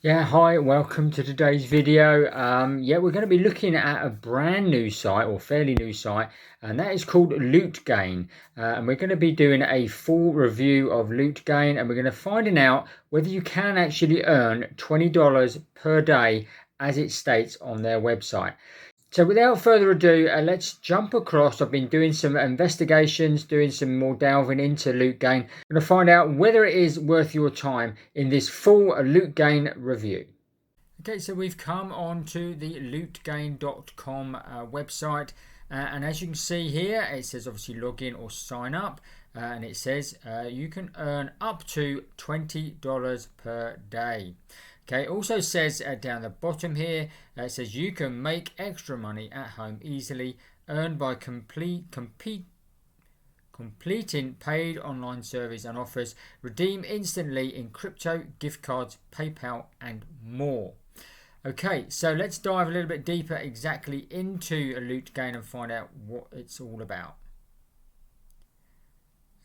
Yeah, hi, welcome to today's video. We're going to be looking at a brand new site or fairly new site, and that is called LootGain. And we're going to be doing a full review of LootGain, and we're going to finding out whether you can actually earn $20 per day as it states on their website. So without further ado, let's jump across. I've been doing some investigations, doing some more delving into LootGain. I'm going to find out whether it is worth your time in this full LootGain review. Okay, so we've come on to the lootgain.com website, and as you can see here, it says obviously log in or sign up, and it says you can earn up to $20 per day. Okay, it also says down the bottom here, it says you can make extra money at home easily, earned by completing paid online surveys and offers, redeem instantly in crypto, gift cards, PayPal, and more. Okay, so let's dive a little bit deeper exactly into a LootGain and find out what it's all about.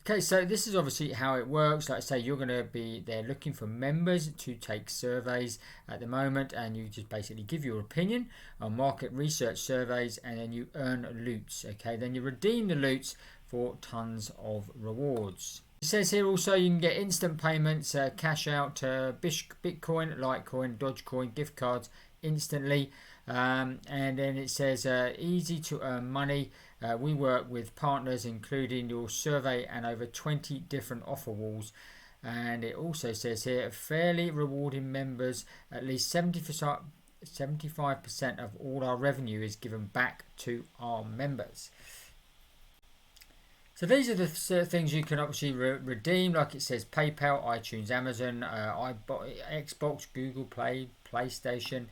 Okay, so this is obviously how it works. Like I say, you're going to be there looking for members to take surveys at the moment, and you just basically give your opinion on market research surveys, and then you earn loots. Okay, then you redeem the loots for tons of rewards. It says here also you can get instant payments, cash out, Bitcoin, Litecoin, Dogecoin, gift cards instantly. And then it says easy to earn money. We work with partners including your survey and over 20 different offer walls. And it also says here fairly rewarding members. At least 75% of all our revenue is given back to our members. So these are the things you can obviously redeem, like it says PayPal, iTunes, Amazon, Xbox, Google Play, PlayStation.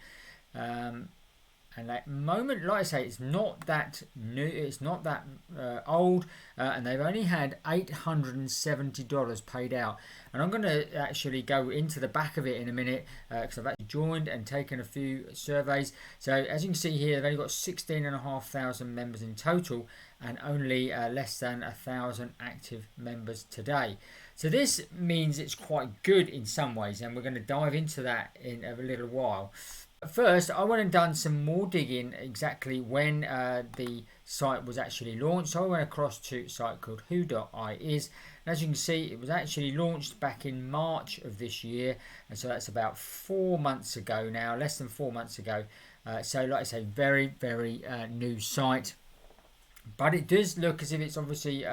And at the moment, like I say, it's not that new, it's not that old, and they've only had $870 paid out. And I'm going to actually go into the back of it in a minute because I've actually joined and taken a few surveys. So as you can see here, they've only got 16,500 members in total and only less than 1,000 active members today. So this means it's quite good in some ways, and we're going to dive into that in a little while. First, I went and done some more digging exactly when the site was actually launched. So I went across to a site called who.is. And as you can see, it was actually launched back in March of this year. And so that's about 4 months ago now, less than 4 months ago. So like I say, very, very new site. But it does look as if it's obviously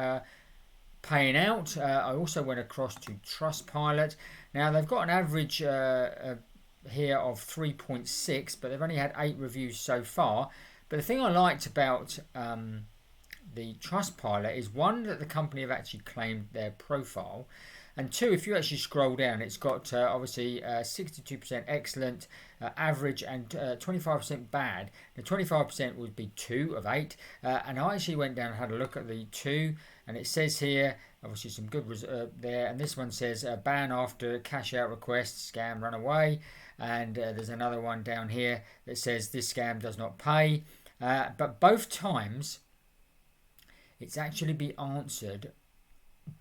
paying out. I also went across to Trustpilot. Now they've got an average here of 3.6, but they've only had 8 reviews so far. But the thing I liked about the Trustpilot is one, that the company have actually claimed their profile, and two, if you actually scroll down, it's got obviously 62% excellent, average, and 25% bad. The 25% would be 2 of 8, and I actually went down and had a look at the 2, and it says here obviously some good there, and this one says ban after cash out request, scam, run away. And there's another one down here that says this scam does not pay, but both times it's actually be answered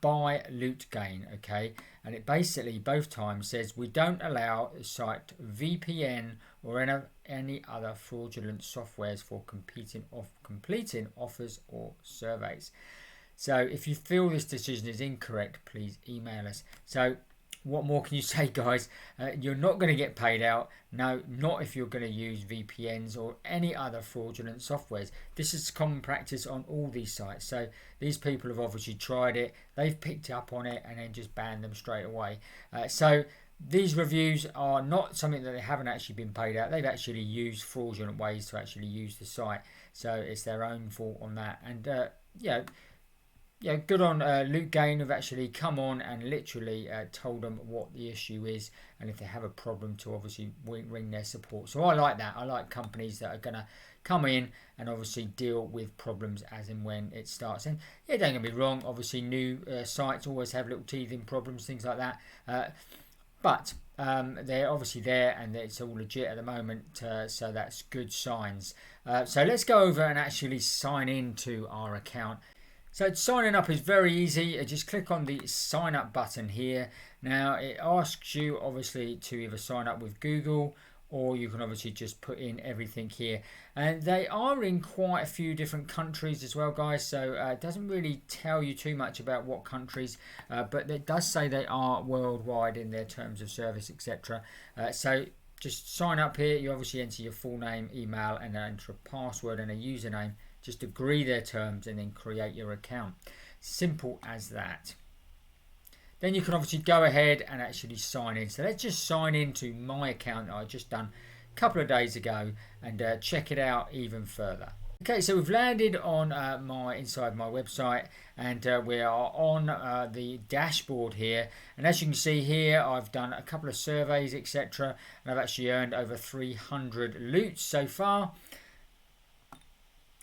by LootGain. Okay, and it basically both times says we don't allow site VPN or any other fraudulent softwares for completing offers or surveys. So if you feel this decision is incorrect, please email us. So what more can you say, guys? You're not going to get paid out. No, not if you're going to use VPNs or any other fraudulent softwares. This is common practice on all these sites. So these people have obviously tried it. They've picked up on it and then just banned them straight away. So these reviews are not something that they haven't actually been paid out. They've actually used fraudulent ways to actually use the site. So it's their own fault on that. And good on LootGain have actually come on and literally told them what the issue is, and if they have a problem to obviously ring their support. So I like that. I like companies that are going to come in and obviously deal with problems as and when it starts. And yeah, don't get me wrong, obviously new sites always have little teething problems, things like that. But they're obviously there and it's all legit at the moment, so that's good signs. So let's go over and actually sign into our account. So signing up is very easy. Just click on the sign up button here. Now it asks you obviously to either sign up with Google, or you can obviously just put in everything here. And they are in quite a few different countries as well, guys, so it doesn't really tell you too much about what countries, but it does say they are worldwide in their terms of service, etc. So just sign up here. You obviously enter your full name, email, and enter a password and a username. Just agree their terms and then create your account. Simple as that. Then you can obviously go ahead and actually sign in. So let's just sign into my account that I just done a couple of days ago and check it out even further. Okay, so we've landed on inside my website, and we are on the dashboard here. And as you can see here, I've done a couple of surveys, etc. And I've actually earned over 300 loots so far.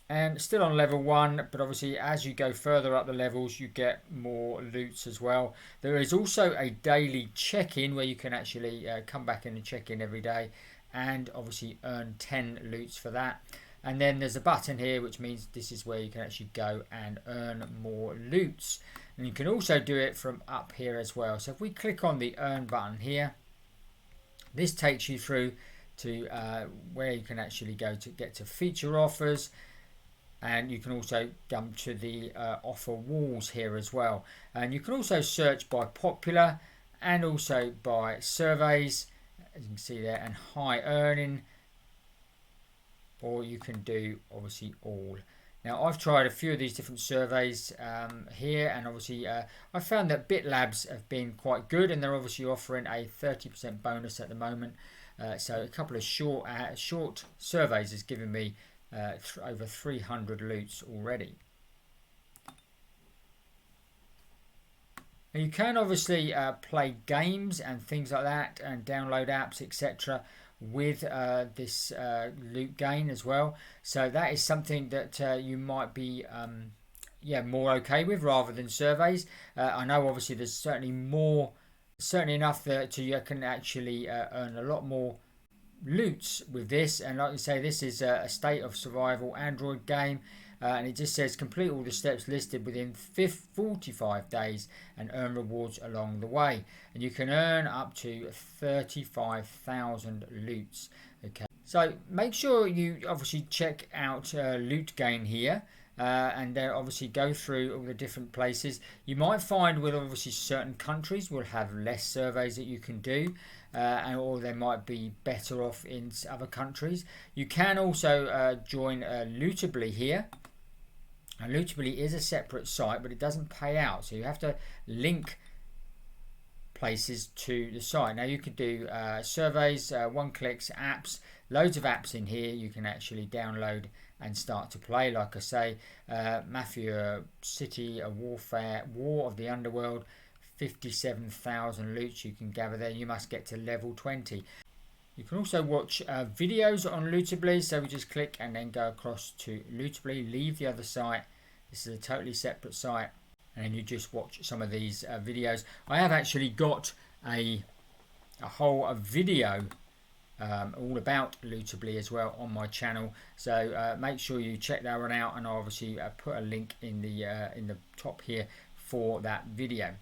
And still on level 1, but obviously as you go further up the levels you get more loots as well. There is also a daily check-in where you can actually come back in and check in every day, and obviously earn 10 loots for that. And then there's a button here which means this is where you can actually go and earn more loots. And you can also do it from up here as well. So if we click on the earn button here, this takes you through to where you can actually go to get to feature offers. And you can also jump to the offer walls here as well. And you can also search by popular and also by surveys, as you can see there, and high earning, or you can do obviously all. Now I've tried a few of these different surveys here, and obviously I found that BitLabs have been quite good, and they're obviously offering a 30% bonus at the moment. So a couple of short surveys has given me over 300 loots already. Now you can obviously play games and things like that, and download apps, etc. with this LootGain as well. So that is something that you might be more okay with rather than surveys. I know obviously there's certainly enough that you can actually earn a lot more loots with this. And like I say, this is a state of survival Android game, and it just says complete all the steps listed within 45 days and earn rewards along the way, and you can earn up to 35,000 loots. Okay, so make sure you obviously check out LootGain here. And then obviously go through all the different places. You might find with obviously certain countries will have less surveys that you can do, or they might be better off in other countries. You can also join Lootably here. And Lootably is a separate site, but it doesn't pay out, so you have to link places to the site. Now you could do surveys, one-clicks, apps, loads of apps in here you can actually download and start to play. Like I say, Mafia City, a warfare, War of the Underworld, 57,000 loots you can gather there. You must get to level 20. You can also watch videos on Lootably, so we just click and then go across to Lootably, leave the other site. This is a totally separate site, and then you just watch some of these videos. I have actually got a whole video all about Lootably as well on my channel, so make sure you check that one out, and I'll obviously put a link in the top here for that video.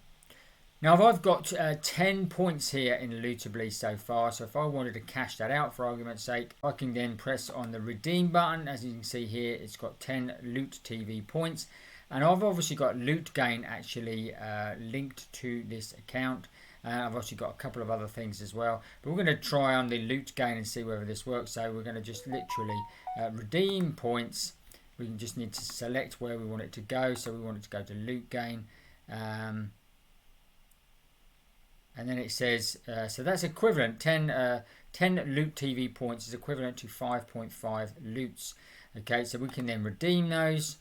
Now I've got 10 points here in Lootably so far, so if I wanted to cash that out for argument's sake, I can then press on the redeem button. As you can see here, it's got 10 Loot TV points, and I've obviously got LootGain actually linked to this account. I've actually got a couple of other things as well, but we're going to try on the LootGain and see whether this works. So we're going to just literally redeem points. We just need to select where we want it to go. So we want it to go to LootGain, and then it says so that's equivalent 10 Loot TV points is equivalent to 5.5 loots. Okay, so we can then redeem those,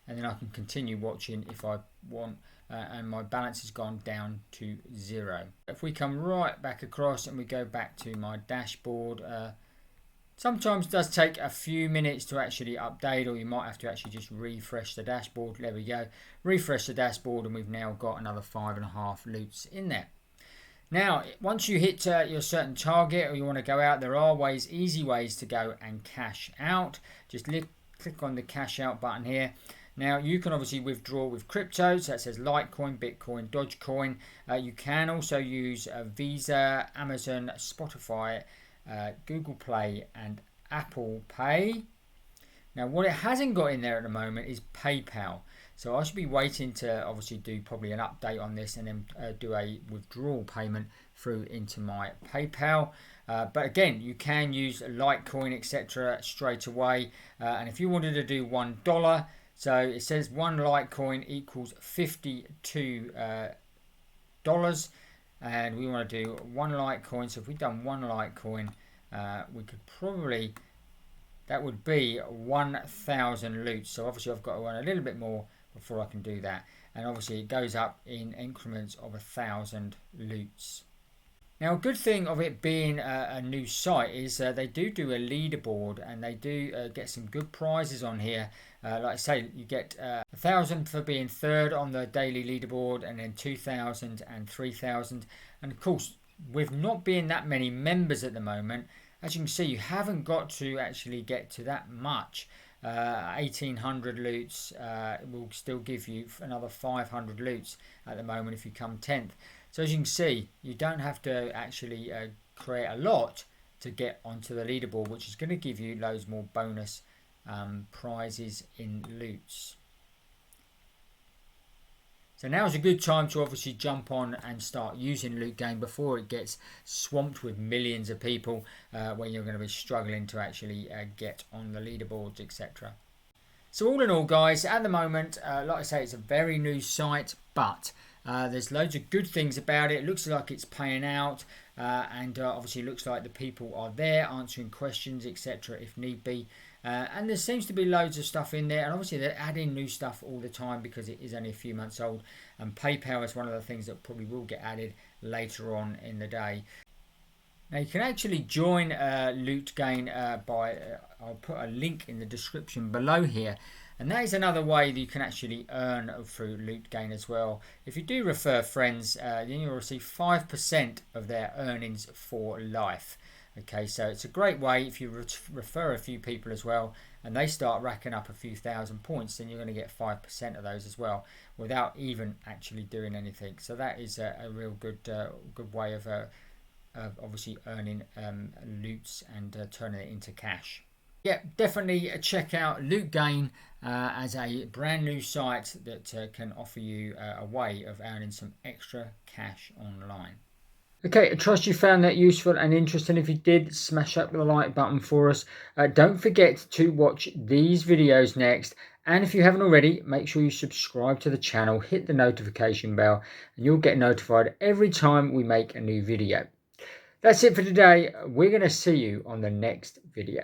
and then I can continue watching if I want. And my balance has gone down to 0. If we come right back across and we go back to my dashboard, sometimes it does take a few minutes to actually update, or you might have to actually just refresh the dashboard. There we go, refresh the dashboard, and we've now got another 5.5 loots in there. Now once you hit your certain target, or you want to go out, there are easy ways to go and cash out. Just click on the cash out button here. Now you can obviously withdraw with crypto, so that says Litecoin, Bitcoin, Dogecoin. You can also use Visa, Amazon, Spotify, Google Play and Apple Pay. Now what it hasn't got in there at the moment is PayPal. So I should be waiting to obviously do probably an update on this and then do a withdrawal payment through into my PayPal. But again, you can use Litecoin, etc. straight away. And if you wanted to do $1, so it says one Litecoin equals $52. And we want to do one Litecoin. So if we've done one Litecoin, we could probably, that would be 1,000 loots. So obviously I've got to run a little bit more before I can do that. And obviously it goes up in increments of 1,000 loots. Now a good thing of it being a new site is they do a leaderboard, and they do get some good prizes on here. Like I say, you get 1,000 for being third on the daily leaderboard, and then 2,000 and 3,000. And of course, with not being that many members at the moment, as you can see, you haven't got to actually get to that much. 1,800 loots will still give you another 500 loots at the moment if you come 10th. So as you can see, you don't have to actually create a lot to get onto the leaderboard, which is going to give you loads more bonus prizes in loots. So now is a good time to obviously jump on and start using LootGain before it gets swamped with millions of people when you're going to be struggling to actually get on the leaderboards, etc. So all in all, guys, at the moment, like I say, it's a very new site, but there's loads of good things about it. It looks like it's paying out, and obviously looks like the people are there answering questions, etc. if need be. And there seems to be loads of stuff in there, and obviously they're adding new stuff all the time because it is only a few months old, and PayPal is one of the things that probably will get added later on in the day. Now you can actually join LootGain by, I'll put a link in the description below here, and that is another way that you can actually earn through LootGain as well. If you do refer friends, then you'll receive 5% of their earnings for life. Okay, so it's a great way if you refer a few people as well, and they start racking up a few thousand points, then you're going to get 5% of those as well without even actually doing anything. So that is a real good way of obviously earning loots and turning it into cash. Yeah, definitely check out LootGain as a brand new site that can offer you a way of earning some extra cash online. Okay, I trust you found that useful and interesting. If you did, smash up the like button for us. Don't forget to watch these videos next. And if you haven't already, make sure you subscribe to the channel, hit the notification bell, and you'll get notified every time we make a new video. That's it for today. We're going to see you on the next video.